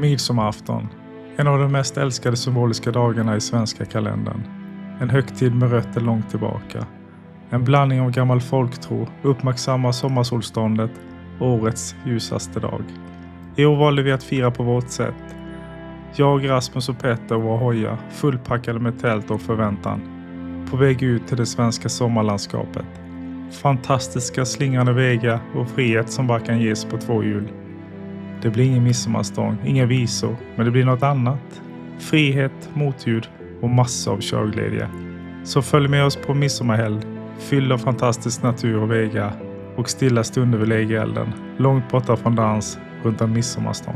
Midsommarafton. En av de mest älskade symboliska dagarna i svenska kalendern. En högtid med rötter långt tillbaka. En blandning av gammal folktro, uppmärksamma sommarsolståndet och årets ljusaste dag. I år valde vi att fira på vårt sätt. Jag, Rasmus och Petter var hoja, fullpackade med tält och förväntan. På väg ut till det svenska sommarlandskapet. Fantastiska slingrande vägar och frihet som bara kan ges på 2 hjul. Det blir ingen midsommarstång, inga visor, men det blir något annat. Frihet, motljud och massor av körglädje. Så följ med oss på midsommarhelg, fylld av fantastisk natur och vägar och stilla stunder vid lägerelden, långt borta från dans runt en midsommarstång.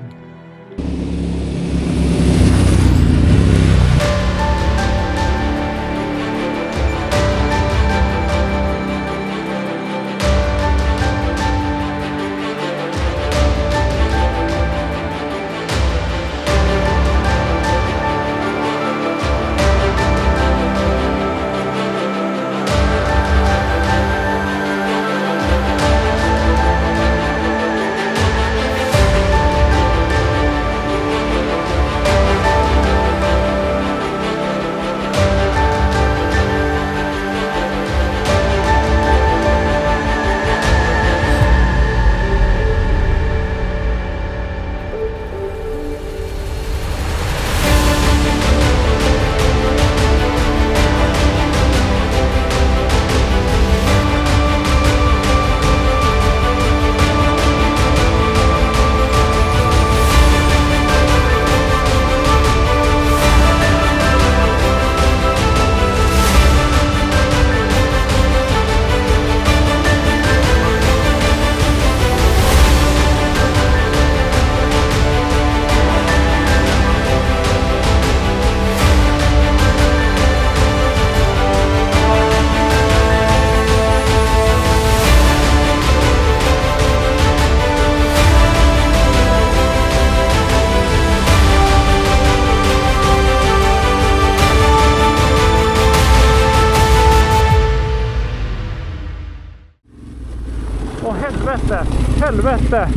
Helvete!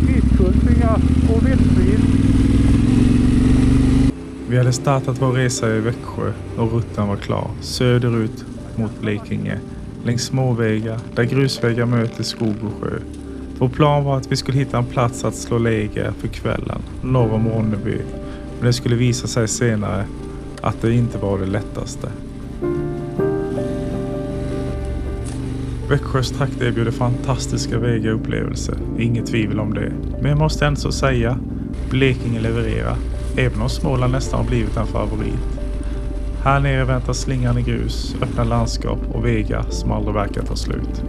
Skidskjutsningar och vildsvin. Vi hade startat vår resa i Växjö och rutten var klar. Söderut mot Blekinge. Längs småvägar där grusvägar möter skog och sjö. Vår plan var att vi skulle hitta en plats att slå läger för kvällen norr om Ronneby. Men det skulle visa sig senare att det inte var det lättaste. Växjös trakt erbjuder fantastiska vägar och upplevelser, inget tvivel om det. Men jag måste ändå säga, Blekinge levererar, även om Småland nästan har blivit en favorit. Här nere väntar slingrande grus, öppna landskap och vägar som aldrig verkar ta slut.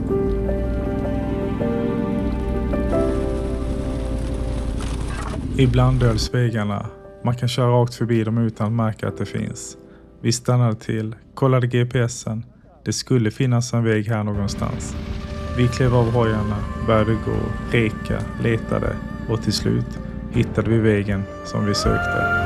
Ibland döljs vägarna, man kan köra rakt förbi dem utan att märka att det finns. Vi stannade till, kollade GPSen. Det skulle finnas en väg här någonstans. Vi klev av hojarna, började gå, reka, letade och till slut hittade vi vägen som vi sökte.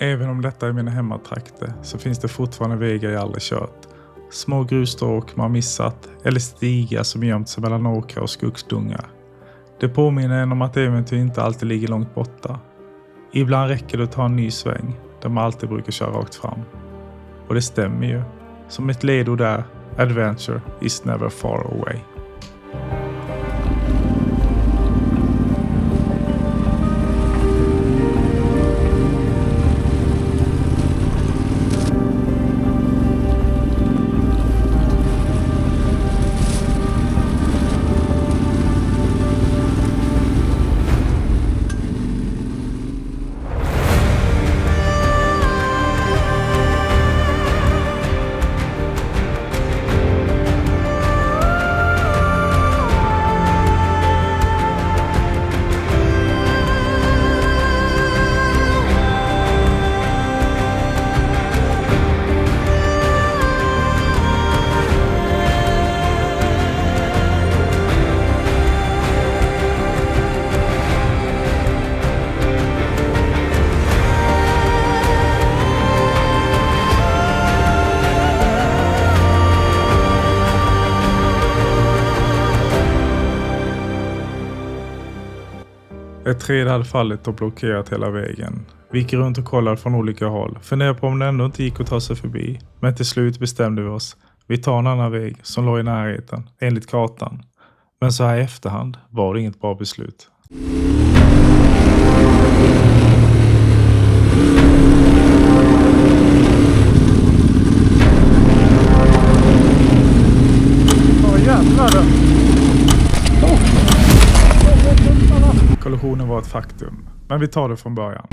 Även om detta är mina hemmatrakter så finns det fortfarande vägar jag aldrig kört. Små grusstråk man missat eller stigar som gömt sig mellan åkrar och skogsdungar. Det påminner en om att äventyr inte alltid ligger långt borta. Ibland räcker det att ta en ny sväng där man alltid brukar köra rakt fram. Och det stämmer ju. Som ett ledord där, adventure is never far away. Ett träd hade fallit och blockerat hela vägen. Vi gick runt och kollade från olika håll. Funderade på om det ändå inte gick att ta sig förbi. Men till slut bestämde vi oss. Vi tar en annan väg som låg i närheten, enligt kartan. Men så här i efterhand var det inget bra beslut. Kollisionen var ett faktum, men vi tar det från början.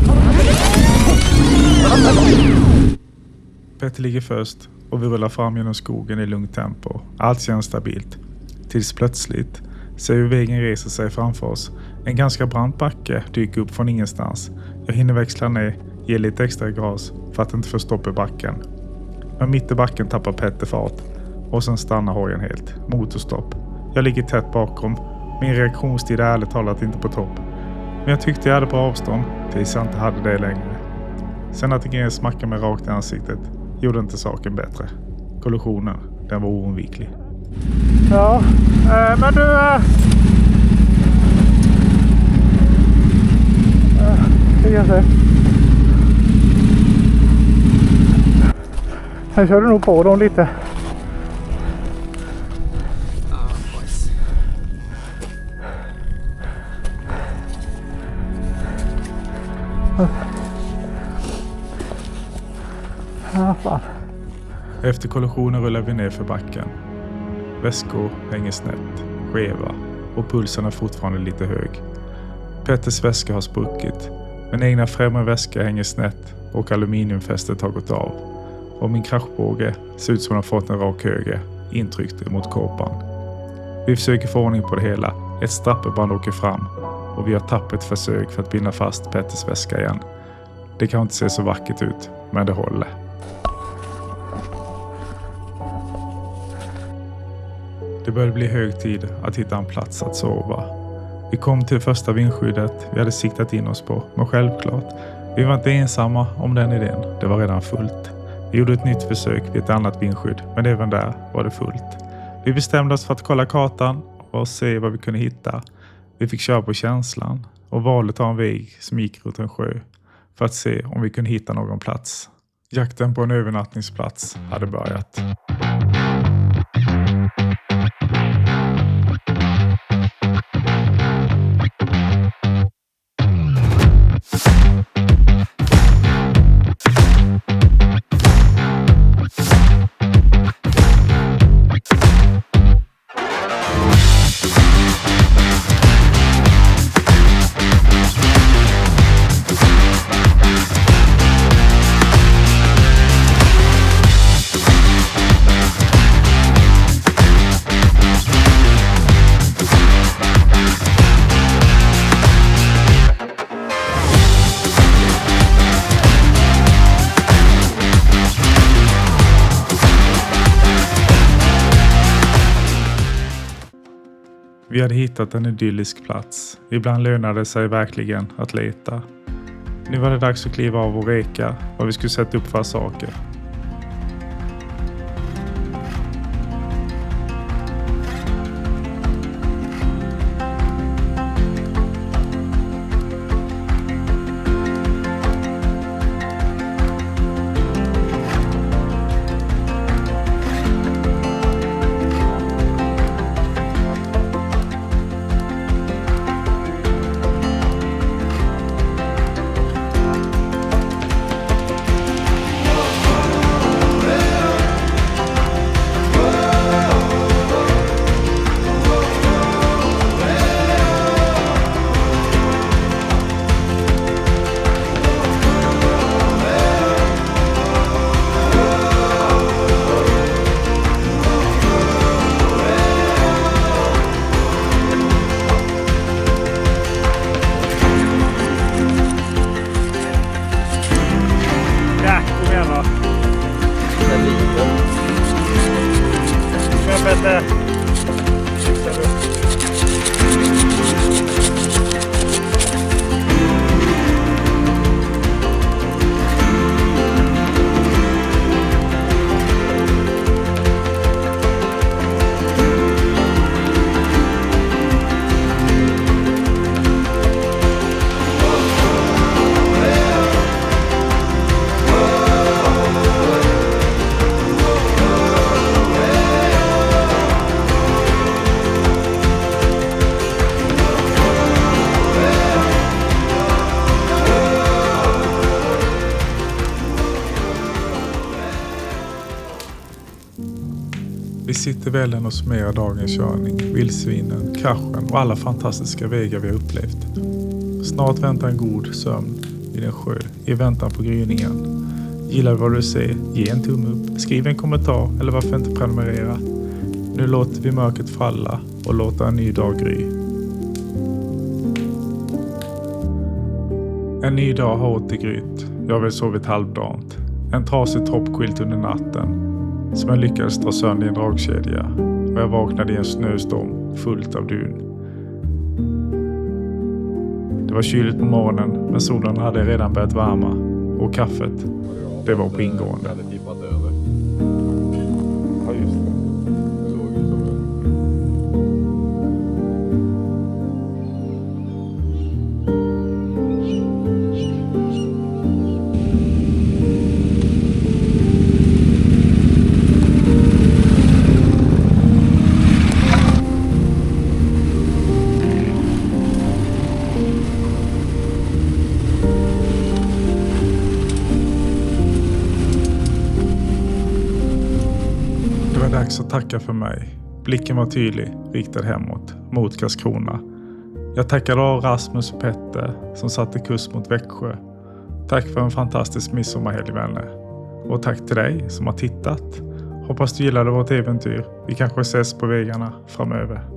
Petter ligger först och vi rullar fram genom skogen i lugnt tempo. Allt känns stabilt. Tills plötsligt ser hur vägen reser sig framför oss. En ganska brant backe dyker upp från ingenstans. Jag hinner växla ner, ge lite extra gas för att inte få stopp i backen. Men mitt i backen tappar Petter fart och sen stannar hojen helt. Motorstopp. Jag ligger tätt bakom. Min reaktionstid är ärligt talat inte på topp. Men jag tyckte jag hade på avstånd tills jag inte hade det längre. Sen att grejen smackade mig rakt i ansiktet gjorde inte saken bättre. Kollisionen, den var oundviklig. Ja, men du... Jag körde nog på dem lite. Ja, fan. Efter kollisionen rullar vi ner för backen. Väskor hänger snett, skeva och pulsen är fortfarande lite hög. Petters väska har spruckit, men egna främre väska hänger snett och aluminiumfästet har gått av. Och min kraschbåge ser ut som den har fått en rak höger intryckt mot kåpan. Vi försöker få ordning på det hela. Ett strapperband åker fram och vi har tappert försök för att binda fast Petters väska igen. Det kan inte se så vackert ut, men det håller. Det började bli hög tid att hitta en plats att sova. Vi kom till första vindskyddet vi hade siktat in oss på, men självklart, vi var inte ensamma om den idén. Det var redan fullt. Vi gjorde ett nytt försök vid ett annat vindskydd, men även där var det fullt. Vi bestämde oss för att kolla kartan och se vad vi kunde hitta. Vi fick köra på känslan och valet av en väg som gick runt en sjö för att se om vi kunde hitta någon plats. Jakten på en övernattningsplats hade börjat. Vi hade hittat en idyllisk plats. Ibland lönade det sig verkligen att leta. Nu var det dags att kliva av och reka vad vi skulle sätta upp för saker. sitter väl och summerar dagens körning, vildsvinen, kraschen och alla fantastiska vägar vi har upplevt. Snart väntar en god sömn vid en sjö i väntan på gryningen. Gillar du vad du ser? Ge en tumme upp, skriv en kommentar eller varför inte prenumerera. Nu låter vi mörkret falla och låter en ny dag gry. En ny dag har återgrytt. Jag har väl sovit halvdant. En trasig toppquilt under natten som jag lyckades dra sönder i en dragkedja och jag vaknade i en snöstorm fullt av dun. Det var kyligt på morgonen men solen hade redan börjat värma och kaffet, det var på ingående. Ja, just det. Såg ut som en... Det var dags att tacka för mig. Blicken var tydlig, riktad hemåt, mot Karlskrona. Jag tackade av Rasmus och Petter som satte kurs mot Växjö. Tack för en fantastisk midsommarhelg, vänner. Och tack till dig som har tittat. Hoppas du gillade vårt äventyr. Vi kanske ses på vägarna framöver.